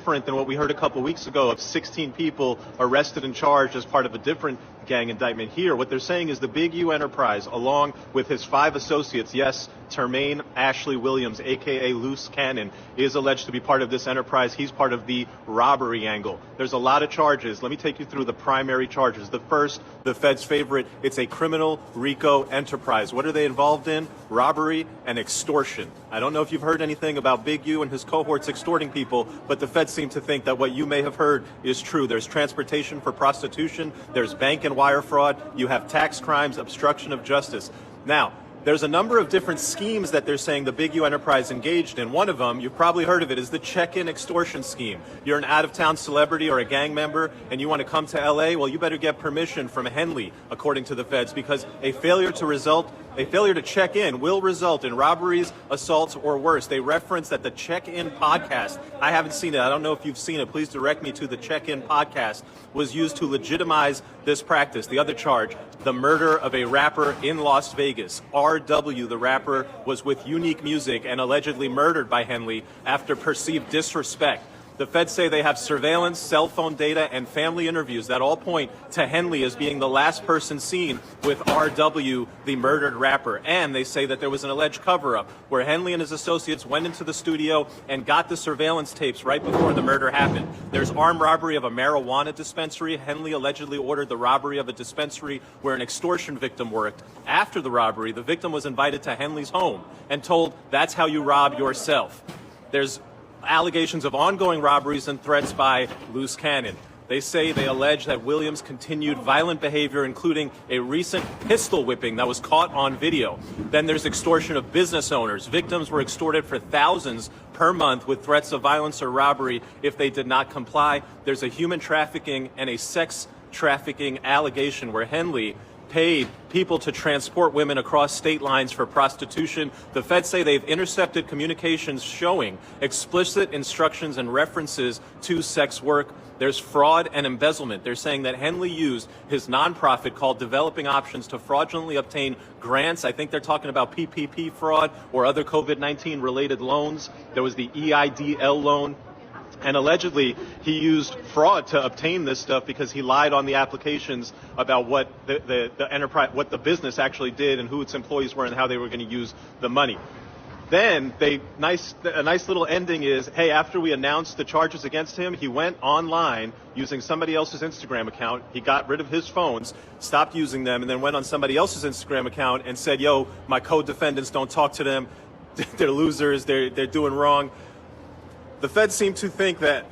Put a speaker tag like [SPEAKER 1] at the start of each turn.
[SPEAKER 1] different than what we heard a couple weeks ago of 16 people arrested and charged as part of a different gang indictment. Here, what they're saying is the Big U enterprise, along with his 5 associates, yes, Termaine Ashley Williams, a.k.a. Loose Cannon, is alleged to be part of this enterprise. He's part of the robbery angle. There's a lot of charges. Let me take you through the primary charges. The first, the Fed's favorite, it's a criminal RICO enterprise. What are they involved in? Robbery and extortion. I don't know if you've heard anything about Big U and his cohorts extorting people, but the Fed seem to think that what you may have heard is true. There's transportation for prostitution, there's bank and wire fraud, you have tax crimes, obstruction of justice. Now, there's a number of different schemes that they're saying the Big U enterprise engaged in. One of them, you've probably heard of it, is the check-in extortion scheme. You're an out-of-town celebrity or a gang member and you want to come to LA, well, you better get permission from Henley, according to the Feds, because a failure to check in will result in robberies, assaults, or worse. They reference that the check-in podcast, I haven't seen it, I don't know if you've seen it, please direct me to the check-in podcast, was used to legitimize this practice. The other charge, the murder of a rapper in Las Vegas. R.W., the rapper, was with Unique Music and allegedly murdered by Henley after perceived disrespect. The Feds say they have surveillance, cell phone data, and family interviews that all point to Henley as being the last person seen with R.W., the murdered rapper. And they say that there was an alleged cover-up where Henley and his associates went into the studio and got the surveillance tapes right before the murder happened. There's armed robbery of a marijuana dispensary. Henley allegedly ordered the robbery of a dispensary where an extortion victim worked. After the robbery, the victim was invited to Henley's home and told, "That's how you rob yourself." There's allegations of ongoing robberies and threats by Loose Cannon. They allege that Williams continued violent behavior, including a recent pistol whipping that was caught on video. Then there's extortion of business owners. Victims were extorted for thousands per month with threats of violence or robbery if they did not comply. There's a human trafficking and a sex trafficking allegation where Henley paid people to transport women across state lines for prostitution. The Feds say they've intercepted communications showing explicit instructions and references to sex work. There's fraud and embezzlement. They're saying that Henley used his nonprofit called Developing Options to fraudulently obtain grants. I think they're talking about PPP fraud or other COVID-19 related loans. There was the EIDL loan. And allegedly, he used fraud to obtain this stuff because he lied on the applications about what the enterprise, what the business actually did and who its employees were and how they were going to use the money. Then a nice little ending is, hey, after we announced the charges against him, he went online using somebody else's Instagram account. He got rid of his phones, stopped using them, and then went on somebody else's Instagram account and said, yo, my co-defendants, don't talk to them. They're losers. They're doing wrong. The Feds seem to think that